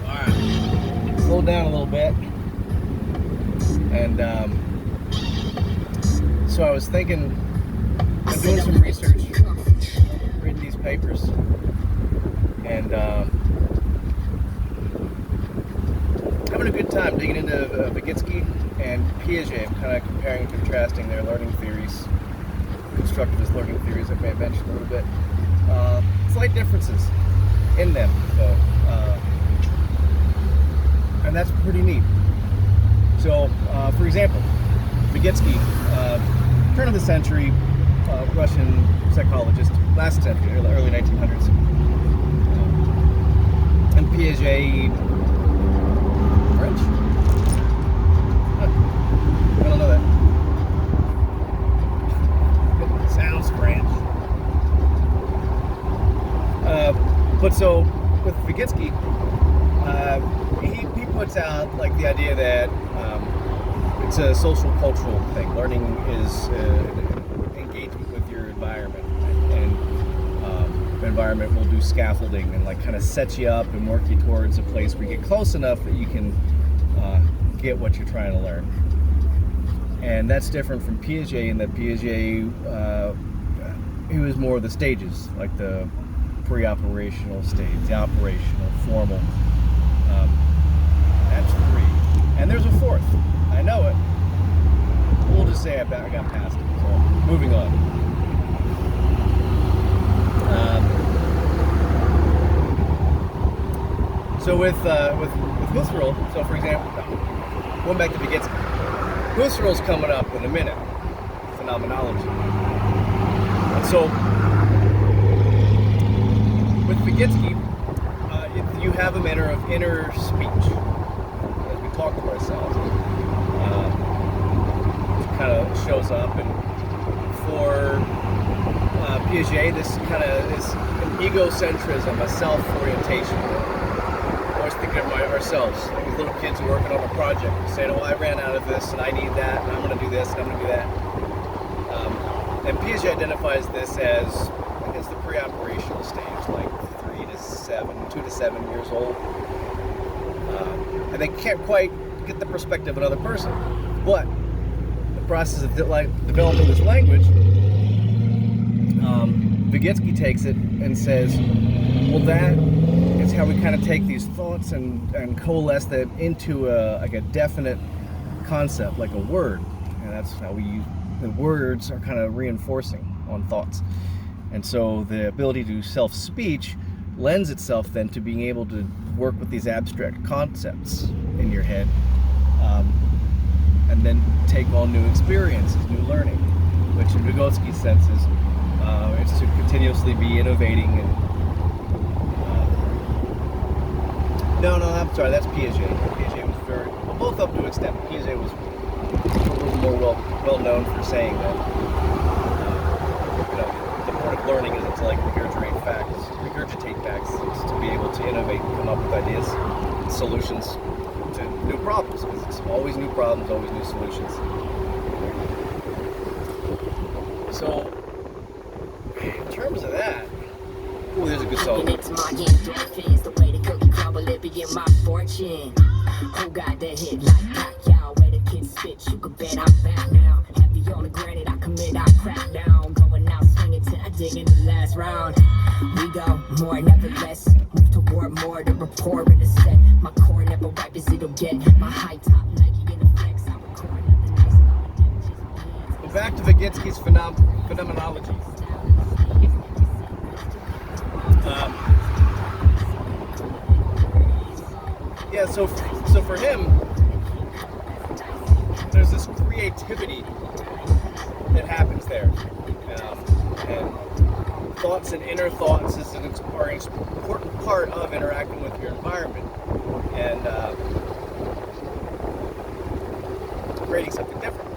Alright, slow down a little bit. And so I was thinking, I'm doing some research, reading these papers, and having a good time digging into Vygotsky and Piaget. I'm kind of comparing and contrasting their learning theories, constructivist learning theories I may have mentioned a little bit. Slight differences in them, though, and that's pretty neat. So, for example, Vygotsky, turn of the century Russian psychologist, last century, early 1900s, and Piaget, French? I don't know that. It sounds French. But so, with Vygotsky, he puts out like the idea that it's a social cultural thing. Learning is engagement with your environment, and the environment will do scaffolding and like kind of set you up and work you towards a place where you get close enough that you can get what you're trying to learn. And that's different from Piaget in that Piaget, he was more of the stages, like the pre-operational stage, the operational, formal. That's three. And there's a fourth. I know it. We'll just say I got past it. So, moving on. So with Husserl, so for example, going back to Vygotsky, Husserl's coming up in a minute. Phenomenology. And so with Vygotsky, you have a manner of inner speech as we talk to ourselves. It kind of shows up, and for Piaget, this kind of is an egocentrism, a self-orientation. Always thinking of ourselves, like these little kids who are working on a project, saying, "Oh, I ran out of this, and I need that, and I'm going to do this, and I'm going to do that." And Piaget identifies this as the pre-operational stage, like 2 to 7 years old, and they can't quite get the perspective of another person. But the process of developing this language, Vygotsky takes it and says, well, that is how we kind of take these thoughts and coalesce them into a definite concept, like a word, and that's how we use the words are kind of reinforcing on thoughts. And so the ability to self-speech lends itself then to being able to work with these abstract concepts in your head, and then take on new experiences, new learning, which in Vygotsky's sense is it's to continuously be innovating. And I'm sorry, that's Piaget. Piaget was both up to an extent. Piaget was a little more well known for saying that the point of learning isn't to like regurgitate facts. It's to be able to innovate and come up with ideas and solutions to new problems, because it's always new problems, always new solutions. So, in terms of that, ooh, there's a good song. The way the cookie crumble, it be in my fortune. Who got that hit like that, y'all? Where the kids spit, you can bet I'm back now. Heavy on the granite, I commit, I crack down. Going out swinging till I dig in the last round. We go more, never less. Move toward more, the rapport in the set. My core never wipe as it'll get. My high top Nike in the flex. I record nothing nice about it. Back to Vygotsky's phenomenology. So for him, there's this creativity that happens there, and thoughts and inner thoughts are an important part of interacting with your environment and creating something different.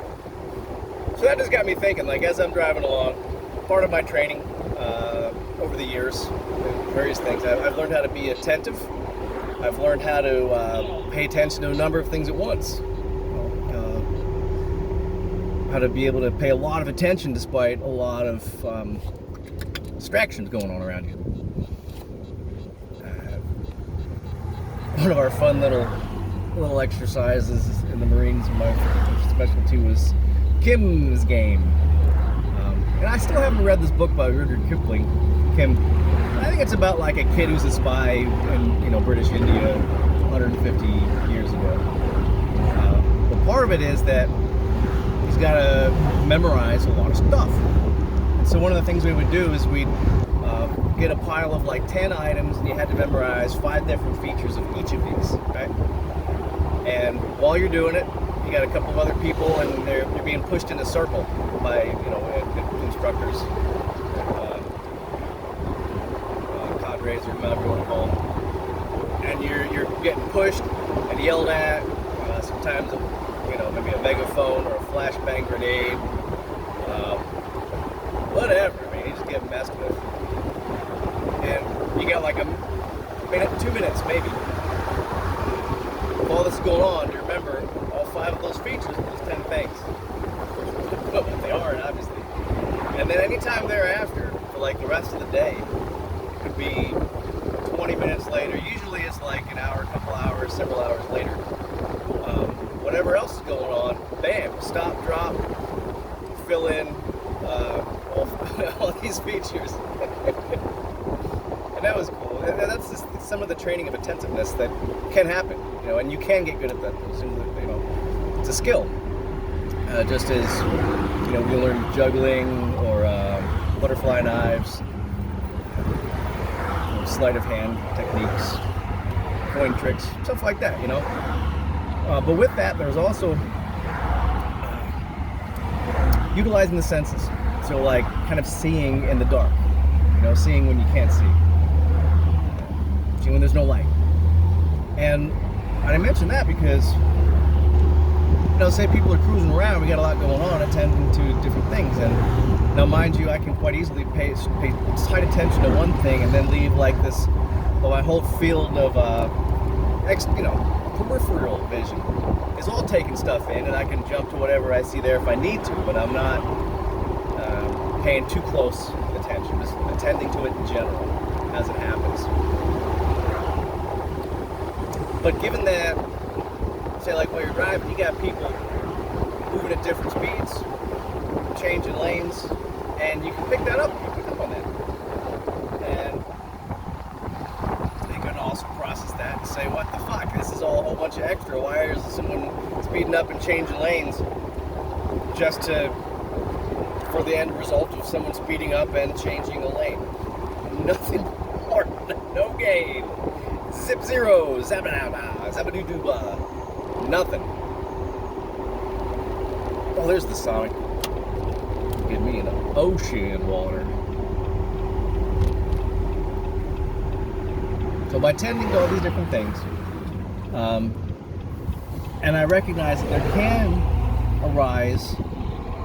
So that just got me thinking, like as I'm driving along, part of my training over the years, various things, I've learned how to be attentive. I've learned how to pay attention to a number of things at once. How to be able to pay a lot of attention despite a lot of distractions going on around you. One of our fun little exercises in the Marines, my specialty was Kim's Game. And I still haven't read this book by Rudyard Kipling, Kim. I think it's about like a kid who's a spy in British India 150 years ago. But part of it is that he's got to memorize a lot of stuff. And so one of the things we would do is we'd get a pile of like 10 items, and you had to memorize 5 different features of each of these, right? And while you're doing it, you got a couple of other people, and you're being pushed in a circle by instructors, cadres, or whatever you want to call them. And you're getting pushed and yelled at. Sometimes maybe a megaphone or a flashbang grenade, whatever. I mean, you just get messed with. And you got like a minute, 2 minutes maybe. With all this going on, you remember all 5 of those features, those 10 things. What they are, obviously. And then anytime thereafter, for like the rest of the day, it could be 20 minutes later. Usually it's like an hour, a couple hours, several hours later. Whatever else is going on, bam, stop, drop, fill in all these features. And that was cool. And that's just some of the training of attentiveness that can happen, and you can get good at that. It's a skill. Just as, we learn juggling or butterfly knives, sleight of hand techniques, coin tricks, stuff like that, But with that, there's also utilizing the senses. So like kind of seeing in the dark, seeing when you can't see, seeing when there's no light. And I mention that because, say people are cruising around, we got a lot going on, attending to different things. And now, mind you, I can quite easily pay tight attention to one thing and then leave like this, my whole field of, peripheral vision is all taking stuff in, and I can jump to whatever I see there if I need to, but I'm not paying too close attention, just attending to it in general as it happens. But given that, say like while you're driving, you got people moving at different speeds, changing lanes, and you can pick that up. You can pick up on that. And they can also process that and say, what the fuck? This is all a whole bunch of extra. Why is someone speeding up and changing lanes just for the end result of someone speeding up and changing a lane? Nothing more. No gain. Zip zero. Zabba-dabba. Zabba-doo-doo-blah. Nothing. Oh, there's the Sonic. Get me in the ocean water. So by tending to all these different things, and I recognize that there can arise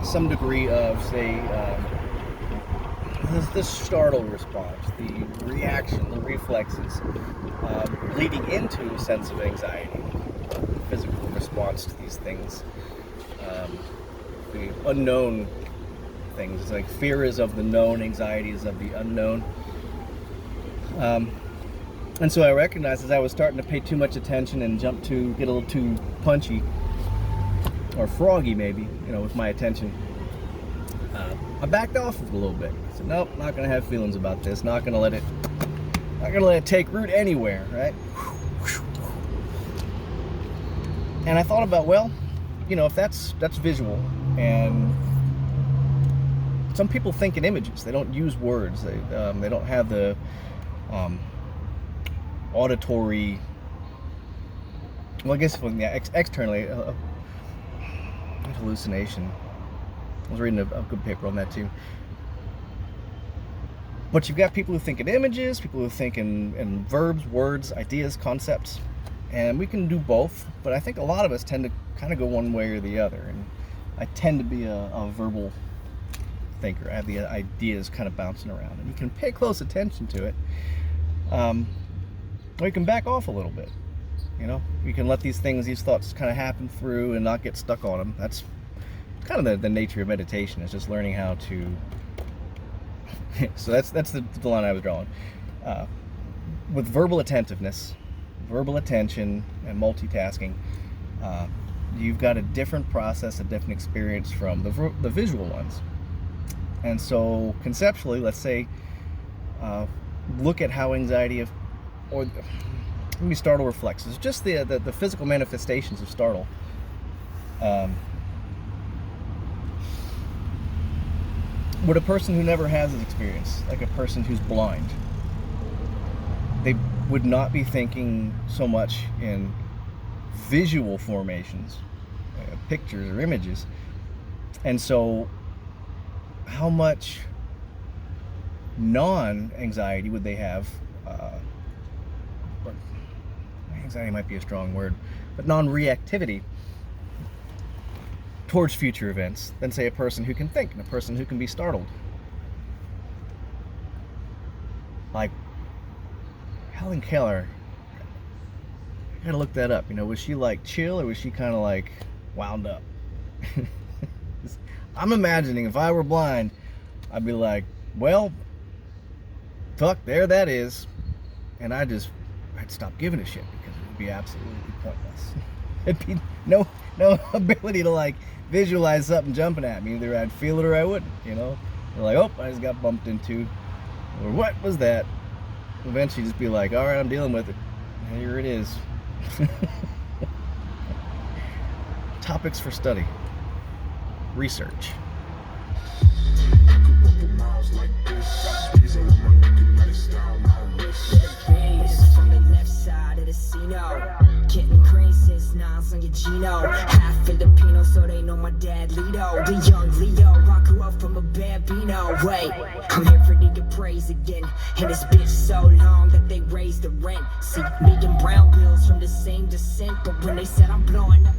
some degree of, say, this startle response, the reaction, the reflexes, leading into a sense of anxiety, physical response to these things, the unknown things, like fear is of the known, anxiety is of the unknown. And so I recognized as I was starting to pay too much attention and get a little too punchy, or froggy maybe, with my attention, I backed off a little bit. I said, nope, not gonna have feelings about this, not gonna let it take root anywhere, right? And I thought about, well, if that's visual, and some people think in images, they don't use words, they don't have the auditory, well, I guess externally, hallucination. I was reading a good paper on that too. But you've got people who think in images, people who think in verbs, words, ideas, concepts, and we can do both, but I think a lot of us tend to kind of go one way or the other, and I tend to be a verbal thinker. I have the ideas kind of bouncing around, and you can pay close attention to it. Or you can back off a little bit. You can let these thoughts kind of happen through and not get stuck on them. That's kind of the nature of meditation, is just learning how to So that's the line I was drawing. With verbal attentiveness, verbal attention, and multitasking, you've got a different process, a different experience from the visual ones. And so conceptually, let's say, look at how anxiety maybe startle reflexes, just the physical manifestations of startle. Would a person who never has this experience, like a person who's blind, they would not be thinking so much in visual formations, pictures or images. And so how much non-anxiety would they have, or anxiety might be a strong word, but non-reactivity towards future events than, say, a person who can think and a person who can be startled? Like Helen Keller, I gotta look that up. Was she like chill, or was she kind of like wound up? I'm imagining if I were blind, I'd be like, well, fuck, there that is. And I'd stop giving a shit, because it would be absolutely pointless. It'd be no ability to like visualize something jumping at me. Either I'd feel it or I wouldn't, They're like, oh, I just got bumped into, or what was that? Eventually just be like, all right, I'm dealing with it. Here it is. Topics for study. Research. From the left side of the casino, getting green since nines on your Gino. Half Filipino, so they know my dad Lito. The young Leo, I grew up from a Bambino. Wait, I'm here for the praise again. And this bitch so long that they raised the rent. See, me and Brown bills from the same descent, but when they said I'm blowing up,